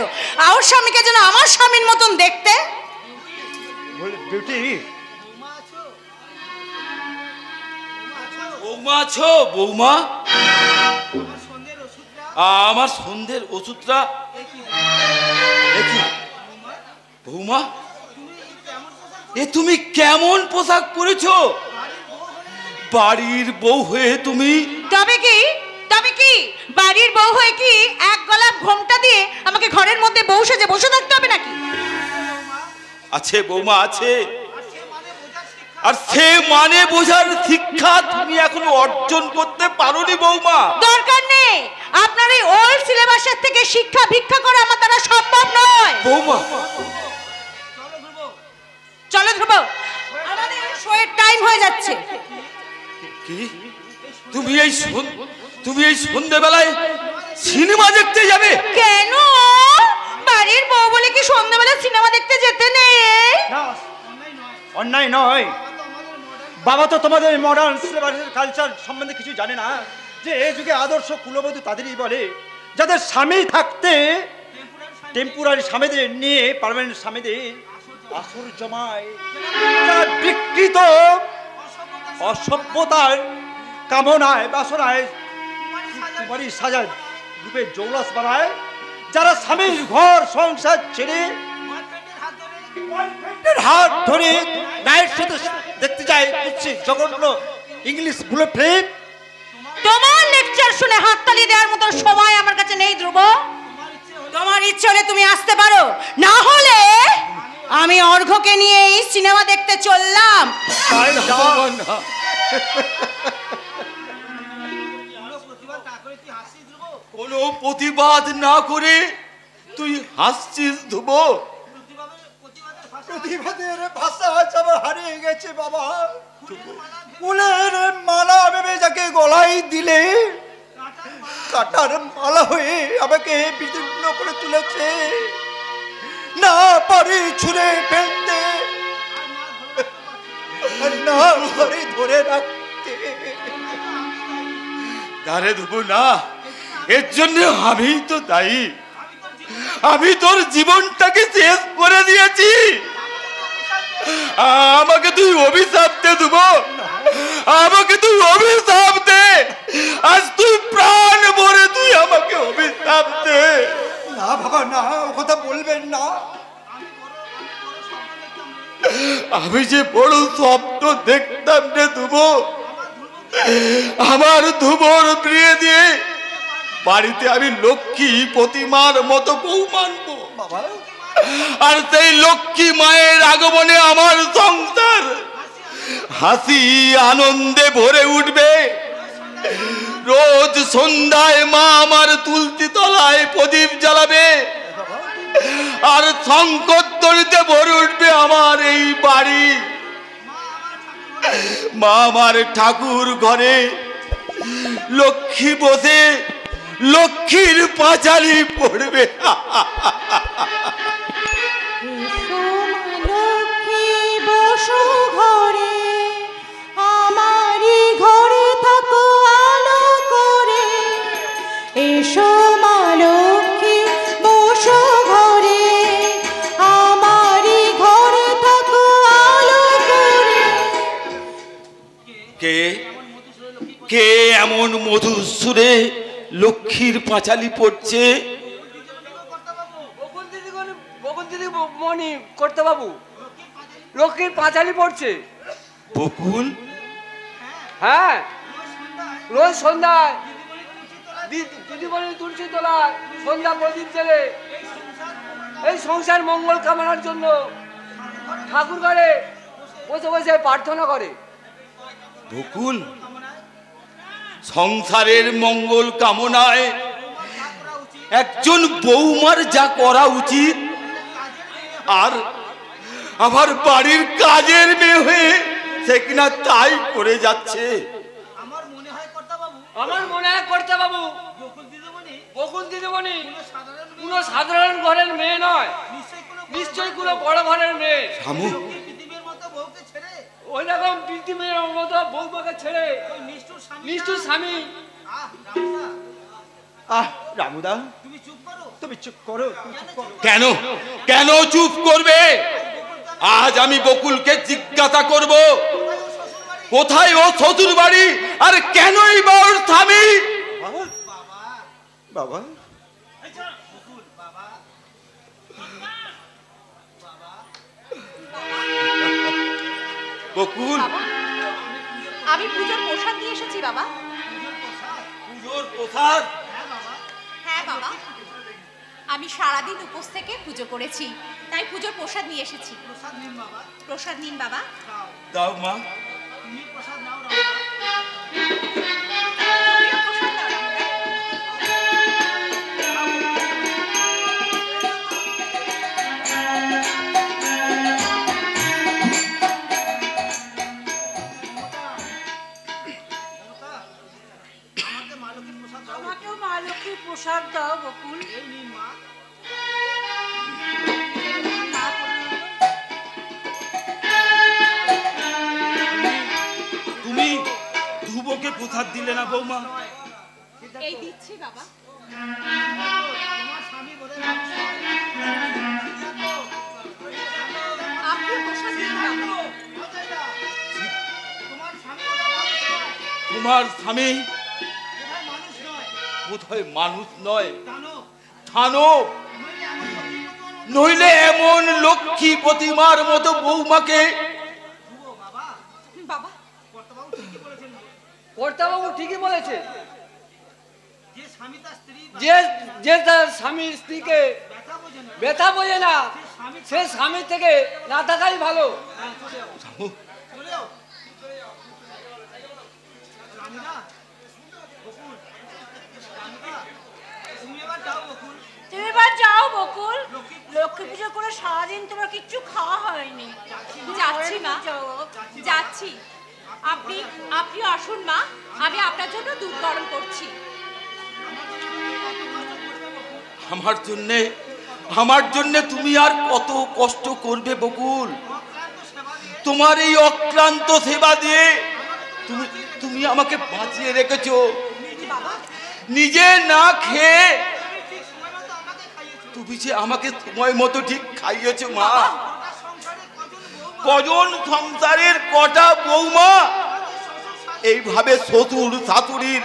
আর স্বামীকে যেন আমার স্বামীর মতন দেখতে। বিউটি, বৌমা আছো? বৌমা, আমার সন্ধ্যের ওষুধটা বৌমা, এ তুমি কেমন পোশাক পরেছো? বাড়ির বউ হয়ে তুমি? তবে কি বাড়ির বউ হয়ে কি এক গলা ঘোমটা দিয়ে আমাকে ঘরের মধ্যে বউ সেজে বসে থাকতে হবে নাকি? আছে বৌমা, আছে। আর সে মানে বোঝার শিক্ষা তুমি এখনো অর্জন করতে পারোনি বৌমা। দরকার নেই, আপনার এই ওল্ড সিলেবাসের থেকে শিক্ষা ভিক্ষা করা আমার দ্বারা সম্ভব নয়। বৌমা, চলো ধ্রুব, আমাদের শোয়ের টাইম হয়ে যাচ্ছে। কি তুমি এই সন্ধ্যেবেলায় সিনেমা দেখতে যাবে? কেন? বাড়ির বউ বলে কি সন্ধ্যাবেলা সিনেমা দেখতে যেতে নেই? অন্যায় নয় বাবা, তো তোমাদের মডার্ন কালচার সম্বন্ধে কিছু জানে না যে এই যুগে আদর্শ কুলবধূ তাদেরই বলে যাদের স্বামী থাকতে টেম্পোরারি স্বামীদের নিয়ে পার্মানেন্ট স্বামীদের আসর জমায়, যারা বিকৃত অসভ্যতার কামনায় বাসনায় কুমারী সাজা রূপে জৌলাস বানায়, যারা স্বামীর ঘর সংসার ছেড়ে হাত ধরে নাইট শোতে দেখতে যায় জঘন্য ইংলিশ বুলে ফিল্ম। তোমার লেকচার শুনে হাততালি দেওয়ার মতো সময় আমার কাছে নেই ধ্রুব। তোমার ইচ্ছে হলে তুমি আসতে পারো, না হলে আমি অর্ঘ্যকে নিয়ে এই সিনেমা দেখতে চললাম। কোনো প্রতিবাদ না করে তুই হাসছিস ধ্রুব? প্রতিবাদের ভাষা আজ আমার হারিয়ে গেছে বাবা। ফুলের মালা ভেবে যাকে গলায় দিলে কাটার মালা হয়ে আমাকে বিদীর্ণ করে তুলেছে, না পারি ছুঁড়ে ফেলতে, না পারি ধরে রাখতে। দাঁড়ে দেবো না, এর জন্য আমি তো দায়ী। আমি তোর জীবনটাকে শেষ করে দিয়েছি। আমাকে তুই অভিশাপ দে দেবো, আমাকে তুই অভিশাপ দে। আজ তুই প্রাণ ভরে তুই আমাকে অভিশাপ দে। না বাবা না, ও কথা বলবেন না। আমি যে বড় স্বপ্ন দেখতাম রে ধ্রুব, আমার ধ্রুবর বিয়ে দিয়ে বাড়িতে আমি লক্ষ্মী প্রতিমার মতো বউ মানবো, আর সেই লক্ষ্মী মায়ের আগমনে আমার সংসার হাসি আনন্দে ভরে উঠবে। রোজ সন্ধ্যায় মা আমার তুলসী তলায় প্রদীপ জ্বালাবে, আর শঙ্করধ্বনিতে ভরে উঠবে আমার এই বাড়ি। মা আমার ঠাকুর ঘরে লক্ষ্মী বসে লক্ষ্মীর পাঁচালি পড়বে। বসো ঘরে, আমারই ঘরে থাকো আলো করে। এসো মা লক্ষ্মী বসো ঘরে, আমারই ঘরে থাকো আলো করে। কে এমন মধুর সুরে লক্ষ্মীর পাঁচালি পড়ছে? মনি করতে বাবু লক্ষ্মীর পাঁচালি পড়ছে। বকুল? হ্যাঁ, রোজ সন্ধ্যায় দিদিমণি তুলসী তলায় সন্ধ্যা প্রদীপ জেলে এই সংসার মঙ্গল কামনার জন্য ঠাকুর ঘরে বসে বসে প্রার্থনা করে। বকুল, সংসারের মঙ্গল কামনায় একজন বৌমার যা করা উচিত, আর আমার বাড়ির কাজের মেয়ে হয়ে সে কিনা তাই করে যাচ্ছে। আমার মনে হয় কর্তা বাবু, আমার মনে হয় কর্তা বাবু, বকুল দিদিমণি কোনো সাধারণ ঘরের মেয়ে নয়, নিশ্চয়ই কোনো বড় ঘরের মেয়ে। শামু, পৃথিবীর মতো বউকে ছেড়ে, ওই রকম পৃথিবীর মতো বউমাকে ছেড়ে ওই নিষ্ঠুর নিষ্ঠুর স্বামী। রামুদা, তুমি চুপ করো। তুমি চুপ করো, তুমি চুপ করো। কেন কেন চুপ করবে? আজ আমি বকুলকে জিজ্ঞাসা করব, কোথায় ও শ্বশুর বাড়ি, আর কেনই বা ওর স্বামী? বাবা, বকুল, আমি পূজার প্রসাদ নিয়ে এসেছি বাবা। পুজোর প্রসাদ? হ্যাঁ বাবা, আমি সারাদিন উপোস থেকে পুজো করেছি, তাই পুজোর প্রসাদ নিয়ে এসেছি। প্রসাদ নিন বাবা। দাও মা। তুমি প্রসাদ নাও। আমাকেও মা লক্ষ্মীর প্রসাদ দাও বকুল। তুমি ধ্রুবকে প্রসাদ দিলে না বৌমা? এই দিচ্ছি বাবা। আপনি প্রসাদ দিন বাবা। তোমার স্বামী বোধহয় মানুষ নয়, থানো, নইলে এমন লক্ষ্মী প্রতিমার মতো বৌমাকে। বাবা, কর্তাবাবু ঠিকই বলেছে, যে যে তার স্বামীর স্ত্রীকে ব্যথা বোঝে না, সে স্বামী থেকে না থাকাই ভালো। তুমি এবার যাও বকুল, লক্ষ্মী পুজো করে সারাদিন তোমার কিচ্ছু খাওয়া হয়নি। যাচ্ছি মা, যাচ্ছি। আপনি আসুন মা, আমি আপনার জন্য দুধ গরম করছি। আমার জন্য তুমি আর কত কষ্ট করবে বকুল? তোমার এই অক্লান্ত সেবা দিয়ে তুমি আমাকে বাঁচিয়ে রেখেছো। নিজে না খেয়ে তুমি যে আমাকে সময় মতো ঠিক খাইয়েছো মা। কজন সংসারের কটা বৌমা এইভাবে শ্বশুর শাশুড়ির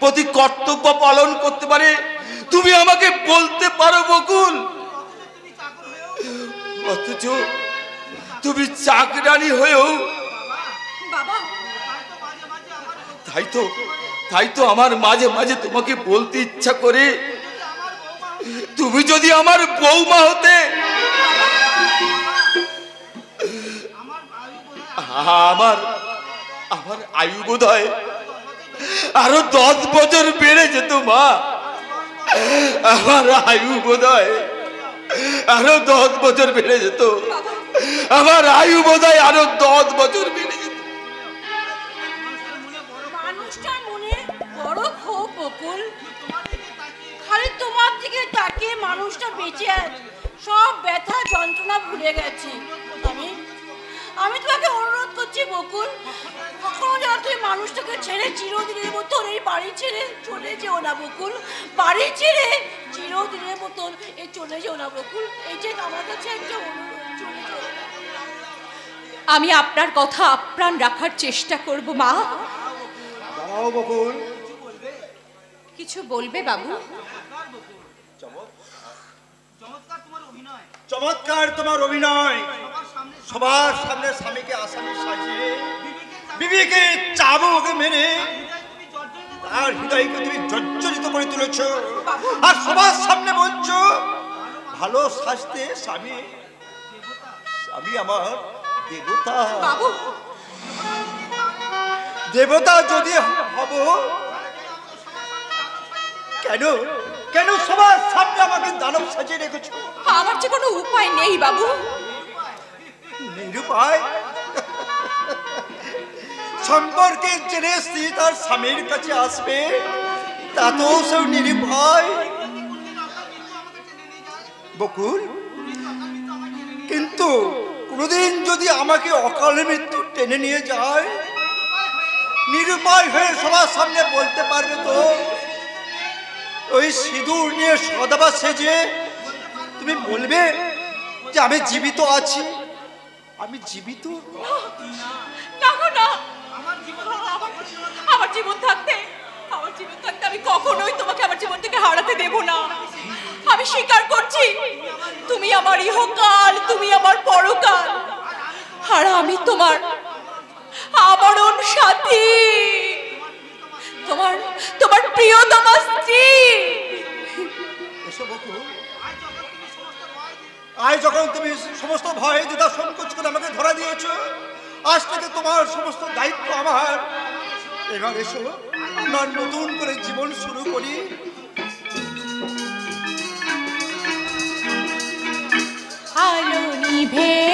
প্রতি কর্তব্য পালন করতে পারে? তুমি আমাকে বলতে পারো বকুল? অথচ তুমি চাকরানি হয়েও বাবা, তাই তো আমার মাঝে মাঝে তোমাকে বলতে ইচ্ছা করে, তুমি যদি আমার বৌমা হতে, আমার আয়ু বোধহয় আরো 10 বছর বেড়ে যেত মা। আমার আয়ু বোধহয় আরো 10 বছর বেড়ে যেত। আমার আয়ু বোধহয় আরো 10 বছর বেড়ে যেত। মানুষটার মনে বড় ক্ষোভ বকুল, খালি তোমার দিকে তাকিয়ে মানুষটা বেঁচে আছে, সব ব্যথা যন্ত্রণা ভুলে গেছে। আমি তোমাকে অনুরোধ করছি বকুল, কখনো যেন তুমি মানুষটাকে ছেড়ে চিরদিনের মতন এই বাড়ি ছেড়ে চলে যেও না বকুল। বাড়ি ছেড়ে চিরদিনের মতন এই চলে যেও না বকুল। এই যে আমার কাছে একটা অনুরোধ, চলে যেও না। আমি আপনার কথা আপ্রাণ রাখার চেষ্টা করব মা। বকুল, কিছু বলবে বাবু? চমৎকার তোমার অভিনয়। সবার সামনে স্বামীকে আসামি সাজিয়ে বিবিকে চাবুক মেরে তার হৃদয়কে তুমি জর্জরিত করে তুলেছ, আর সবার সামনে বলছো ভালো সাজতে স্বামী আমার দেবতা। বাবু, দেবতা যদি হব কেন কেন সবার সামনে আমাকে দানব সাজিয়ে রেখেছো? আমার যে কোনো উপায় নেই বাবু। নিরুপায়? সম্পর্কে জেনে স্ত্রী তার স্বামীর কাছে আসবে, তা তো সব নিরুপায়। বকুল, কিন্তু কোনোদিন যদি আমাকে অকালে মৃত্যু টেনে নিয়ে যায়, নিরুপায় হয়ে সবার সামনে বলতে পারবে তো? ওই সিঁদুর নিয়ে সদাবা সেজে তুমি বলবে যে আমি জীবিত আছি, আমি জীবিত? না গো না, আমার জীবন থাকতে আমি কখনোই তোমাকে আমার জীবন থেকে হারাতে দেব না। আমি স্বীকার করছি তুমি আমার ইহকাল, তুমি আমার পরকাল, আর আমি তোমার আমরণ সাথী, তোমার প্রিয়তমা স্ত্রী। আজ যখন তুমি সমস্ত ভয় দিদা সংকোচ করে আমাকে ধরা দিয়েছো, আজ থেকে তোমার সমস্ত দায়িত্ব আমার। এবার এসো, আমরা নতুন করে জীবন শুরু করি। আলো নিভে